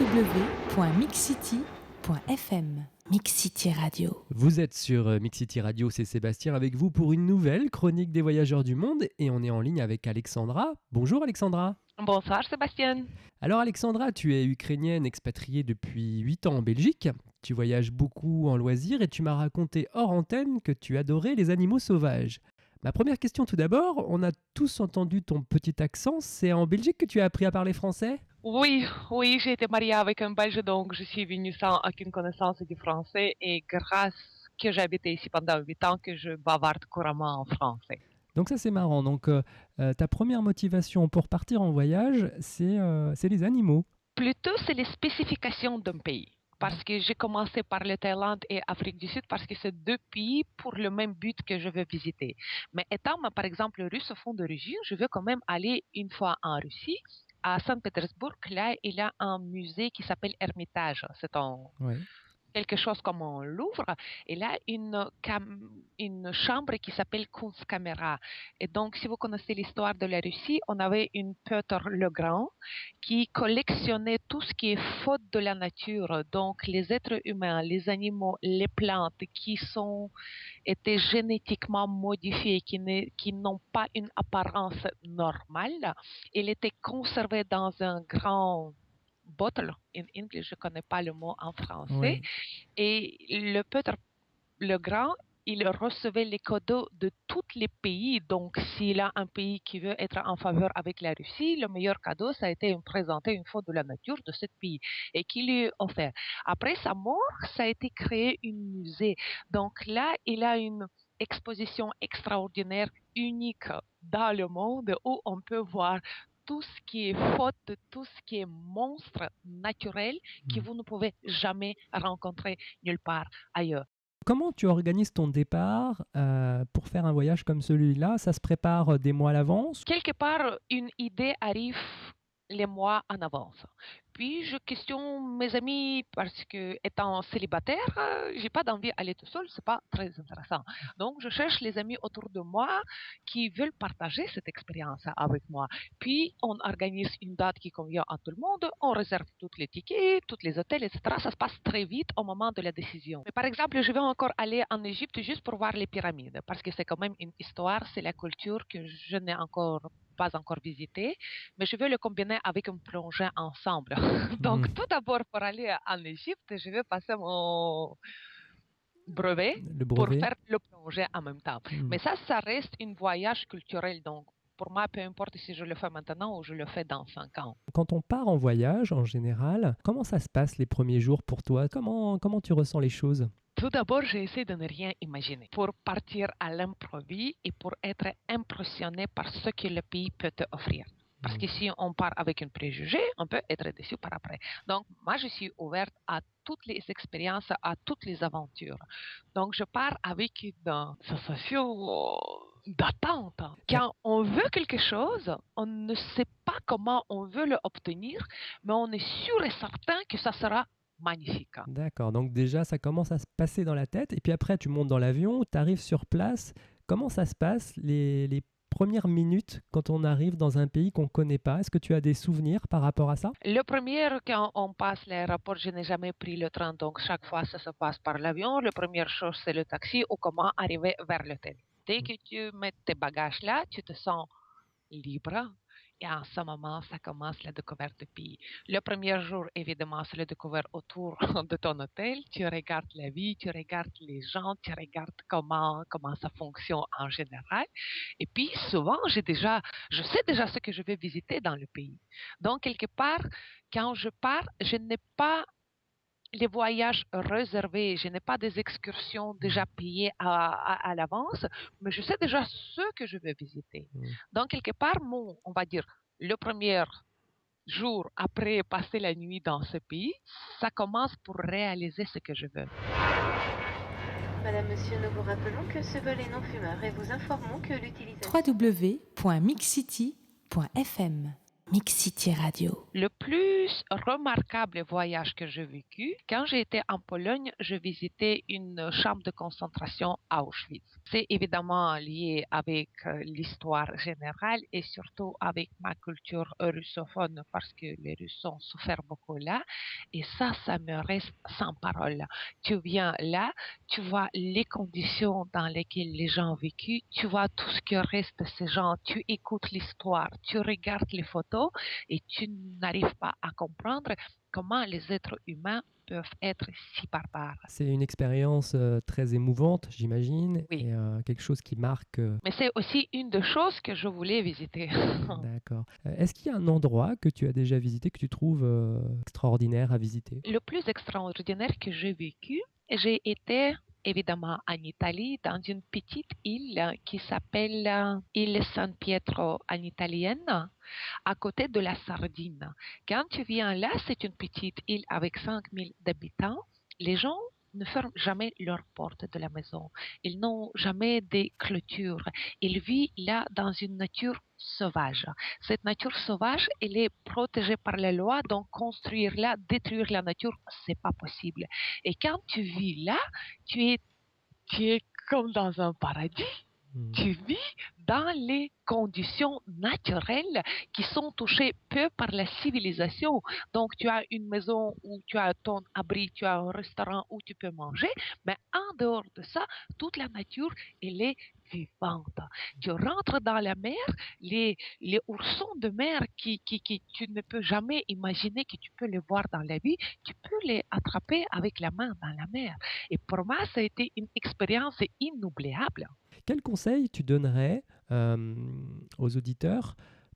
www.mixcity.fm. Mix City Radio. Vous êtes sur Mix City Radio, c'est Sébastien avec vous pour une nouvelle chronique des voyageurs du monde et on est en ligne avec Alexandra. Bonjour Alexandra. Bonsoir Sébastien. Alors Alexandra, tu es ukrainienne expatriée depuis 8 ans en Belgique. Tu voyages beaucoup en loisirs et tu m'as raconté hors antenne que tu adorais les animaux sauvages. Ma première question tout d'abord, on a tous entendu ton petit accent, c'est en Belgique que tu as appris à parler français ? Oui, j'ai été mariée avec un Belge, donc je suis venue sans aucune connaissance du français et grâce que j'ai habité ici pendant 8 ans que je bavarde couramment en français. Donc ça c'est marrant, donc ta première motivation pour partir en voyage, c'est les animaux. Plutôt c'est les spécifications d'un pays. Parce que j'ai commencé par le Thaïlande et Afrique du Sud parce que c'est deux pays pour le même but que je veux visiter. Mais étant, par exemple, russe au fond d'origine, je veux quand même aller une fois en Russie. À Saint-Pétersbourg, là, il y a un musée qui s'appelle Hermitage. C'est quelque chose comme un Louvre. Et là, une chambre qui s'appelle Kunstkamera. Et donc, si vous connaissez l'histoire de la Russie, on avait une Piotr le Grand qui collectionnait tout ce qui est faute de la nature. Donc, les êtres humains, les animaux, les plantes qui étaient génétiquement modifiés, qui n'ont pas une apparence normale. Il était conservé dans un grand bottle, in English, je ne connais pas le mot en français. Oui. Et le Piotr le Grand, il recevait les cadeaux de tous les pays. Donc, s'il a un pays qui veut être en faveur avec la Russie, le meilleur cadeau, ça a été de présenter une photo de la nature de ce pays et qu'il lui a offert. Après sa mort, ça a été créé un musée. Donc là, il a une exposition extraordinaire, unique dans le monde où on peut voir tout ce qui est faute, tout ce qui est monstre naturel que vous ne pouvez jamais rencontrer nulle part ailleurs. Comment tu organises ton départ pour faire un voyage comme celui-là ? Ça se prépare des mois à l'avance ? Quelque part, une idée arrive les mois en avance. Puis, je questionne mes amis parce que, étant célibataire, j'ai pas d'envie d'aller tout seul, c'est pas très intéressant. Donc, je cherche les amis autour de moi qui veulent partager cette expérience avec moi. Puis, on organise une date qui convient à tout le monde, on réserve tous les tickets, tous les hôtels, etc. Ça se passe très vite au moment de la décision. Mais par exemple, je vais encore aller en Égypte juste pour voir les pyramides, parce que c'est quand même une histoire, c'est la culture que je n'ai pas encore visité, mais je veux le combiner avec une plongée ensemble. Donc, tout d'abord, pour aller en Égypte, je vais passer mon brevet pour faire le plongée en même temps. Mais ça reste un voyage culturel. Donc, pour moi, peu importe si je le fais maintenant ou je le fais dans 5 ans. Quand on part en voyage, en général, comment ça se passe les premiers jours pour toi ? Comment tu ressens les choses ? Tout d'abord, j'ai essayé de ne rien imaginer pour partir à l'improviste et pour être impressionné par ce que le pays peut te offrir. Parce que si on part avec un préjugé, on peut être déçu par après. Donc, moi, je suis ouverte à toutes les expériences, à toutes les aventures. Donc, je pars avec une sensation d'attente. Quand on veut quelque chose, on ne sait pas comment on veut l'obtenir, mais on est sûr et certain que ça sera magnifique. D'accord, donc déjà ça commence à se passer dans la tête et puis après tu montes dans l'avion, tu arrives sur place. Comment ça se passe les premières minutes quand on arrive dans un pays qu'on ne connaît pas? Est-ce que tu as des souvenirs par rapport à ça? Le premier, quand on passe l'aéroport, je n'ai jamais pris le train, donc chaque fois ça se passe par l'avion. La première chose, c'est le taxi ou comment arriver vers l'hôtel. Dès que tu mets tes bagages là, tu te sens libre. Et en ce moment, ça commence la découverte du pays. Le premier jour, évidemment, c'est la découverte autour de ton hôtel. Tu regardes la vie, tu regardes les gens, tu regardes comment ça fonctionne en général. Et puis, souvent, je sais déjà ce que je vais visiter dans le pays. Donc, quelque part, quand je pars, je n'ai pas les voyages réservés, je n'ai pas des excursions déjà payées à l'avance, mais je sais déjà ce que je vais visiter. Donc, quelque part, on va dire, le premier jour après passer la nuit dans ce pays, ça commence pour réaliser ce que je veux. Madame, monsieur, nous vous rappelons que ce vol est non fumeur et vous informons que l'utilisation... www.mixcity.fm Mix City Radio. Le plus remarquable voyage que j'ai vécu, quand j'étais en Pologne, je visitais une chambre de concentration à Auschwitz. C'est évidemment lié avec l'histoire générale et surtout avec ma culture russophone parce que les Russes ont souffert beaucoup là. Et ça me reste sans parole. Tu viens là, tu vois les conditions dans lesquelles les gens ont vécu, tu vois tout ce qui reste de ces gens, tu écoutes l'histoire, tu regardes les photos et tu n'arrives pas à comprendre comment les êtres humains peuvent être si barbares. C'est une expérience très émouvante, j'imagine, Oui. et quelque chose qui marque. Mais c'est aussi une des choses que je voulais visiter. D'accord. Est-ce qu'il y a un endroit que tu as déjà visité que tu trouves extraordinaire à visiter? Le plus extraordinaire que j'ai vécu, j'ai été évidemment en Italie, dans une petite île qui s'appelle île San Pietro en italienne, à côté de la Sardine. Quand tu viens là, c'est une petite île avec 5000 habitants. Les gens ne ferment jamais leurs portes de la maison. Ils n'ont jamais des clôtures. Ils vivent là dans une nature sauvage. Cette nature sauvage, elle est protégée par la loi, donc construire là, détruire la nature, c'est pas possible. Et quand tu vis là, tu es comme dans un paradis. Tu vis dans les conditions naturelles qui sont touchées peu par la civilisation. Donc, tu as une maison où tu as ton abri, tu as un restaurant où tu peux manger, mais en dehors de ça, toute la nature, elle est vivante. Tu rentres dans la mer, les oursons de mer tu ne peux jamais imaginer que tu peux les voir dans la vie, tu peux les attraper avec la main dans la mer. Et pour moi, ça a été une expérience inoubliable. Quel conseil tu donnerais aux auditeurs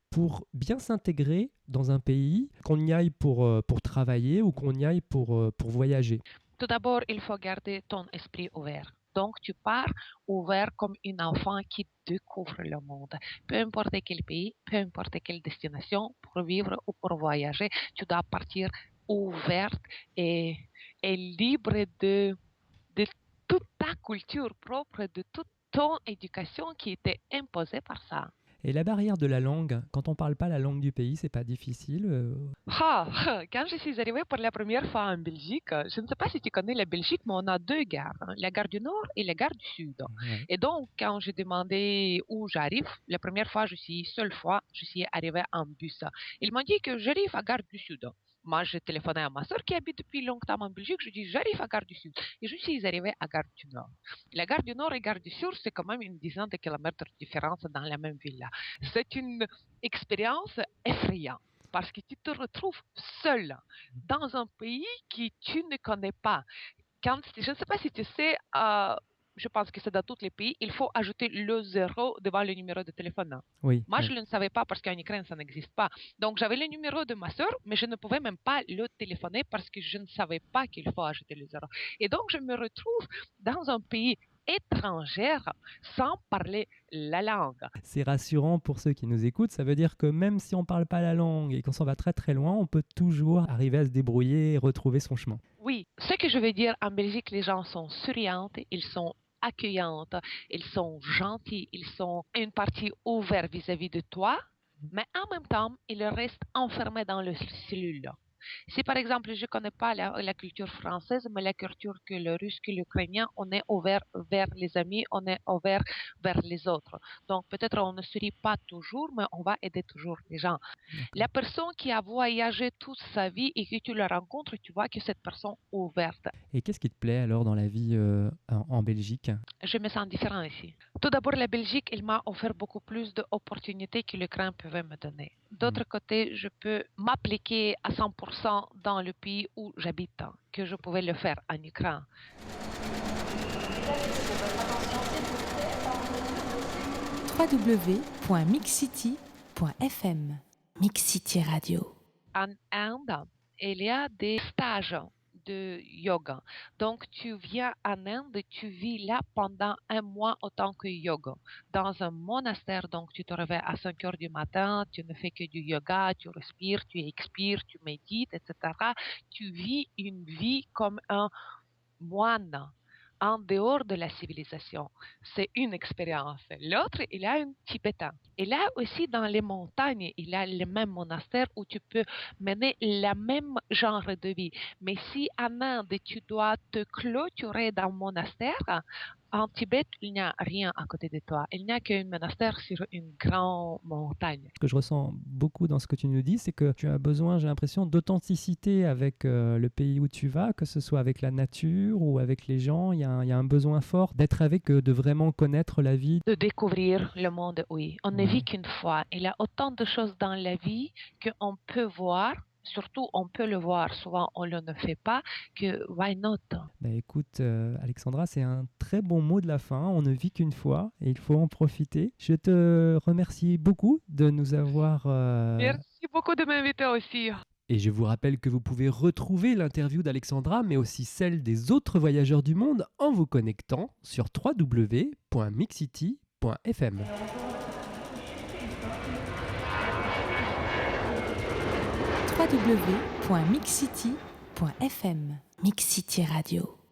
pour bien s'intégrer dans un pays, qu'on y aille pour travailler ou qu'on y aille pour voyager? Tout d'abord, il faut garder ton esprit ouvert. Donc, tu pars ouvert comme un enfant qui découvre le monde. Peu importe quel pays, peu importe quelle destination, pour vivre ou pour voyager, tu dois partir ouverte et libre de toute ta culture propre, de toute ton éducation qui était imposée par ça. Et la barrière de la langue, quand on parle pas la langue du pays, c'est pas difficile? Quand je suis arrivée pour la première fois en Belgique, je ne sais pas si tu connais la Belgique, mais on a deux gares, la gare du Nord et la gare du Sud. Ouais. Et donc, quand j'ai demandé où j'arrive, la première fois, seule fois, je suis arrivée en bus. Ils m'ont dit que j'arrive à gare du Sud. Moi, j'ai téléphoné à ma soeur qui habite depuis longtemps en Belgique. Je dis, j'arrive à gare du Sud. Et je suis arrivée à gare du Nord. La gare du Nord et gare du Sud, c'est quand même une dizaine de kilomètres de différence dans la même ville. C'est une expérience effrayante parce que tu te retrouves seul dans un pays que tu ne connais pas. Je ne sais pas si tu sais, je pense que c'est dans tous les pays, il faut ajouter le 0 devant le numéro de téléphone. Oui. Moi, Ouais. je ne le savais pas parce qu'en Ukraine, ça n'existe pas. Donc, j'avais le numéro de ma soeur, mais je ne pouvais même pas le téléphoner parce que je ne savais pas qu'il faut ajouter le 0. Et donc, je me retrouve dans un pays étranger sans parler la langue. C'est rassurant pour ceux qui nous écoutent. Ça veut dire que même si on ne parle pas la langue et qu'on s'en va très très loin, on peut toujours arriver à se débrouiller et retrouver son chemin. Oui, ce que je veux dire, en Belgique, les gens sont souriants, ils sont accueillantes, ils sont gentils, ils sont une partie ouverte vis-à-vis de toi, mais en même temps, ils restent enfermés dans leur cellule. Si par exemple, je ne connais pas la culture française, mais la culture que le russe, que l'ukrainien, on est ouvert vers les amis, on est ouvert vers les autres. Donc peut-être on ne sourit pas toujours, mais on va aider toujours les gens. La personne qui a voyagé toute sa vie et que tu la rencontres, tu vois que cette personne est ouverte. Et qu'est-ce qui te plaît alors dans la vie en Belgique? Je me sens différent ici. Tout d'abord, la Belgique, elle m'a offert beaucoup plus d'opportunités que l'Ukraine pouvait me donner. D'autre côté, je peux m'appliquer à 100% dans le pays où j'habite, que je pouvais le faire en Ukraine. www.mixcity.fm Mix City Radio. En Inde, il y a des stages de yoga. Donc, tu viens en Inde, tu vis là pendant un mois autant que yoga. Dans un monastère, donc tu te réveilles à 5 heures du matin, tu ne fais que du yoga, tu respires, tu expires, tu médites, etc. Tu vis une vie comme un moine en dehors de la civilisation. C'est une expérience. L'autre, il y a un tibétain. Et là aussi, dans les montagnes, il y a le même monastère où tu peux mener le même genre de vie. Mais si en Inde, tu dois te clôturer dans un monastère, en Tibet, il n'y a rien à côté de toi. Il n'y a qu'un monastère sur une grande montagne. Ce que je ressens beaucoup dans ce que tu nous dis, c'est que tu as besoin, j'ai l'impression, d'authenticité avec le pays où tu vas, que ce soit avec la nature ou avec les gens. Il y a un besoin fort d'être avec eux, de vraiment connaître la vie. De découvrir le monde, oui. On ne Ouais. vit qu'une fois. Il y a autant de choses dans la vie qu'on peut voir. Surtout, on peut le voir. Souvent, on ne le fait pas. Que why not? Bah, écoute, Alexandra, c'est un très bon mot de la fin. On ne vit qu'une fois et il faut en profiter. Je te remercie beaucoup de nous avoir... Merci beaucoup de m'inviter aussi. Et je vous rappelle que vous pouvez retrouver l'interview d'Alexandra, mais aussi celle des autres voyageurs du monde en vous connectant sur www.mixcity.fm. www.mixcity.fm. Mix City Radio.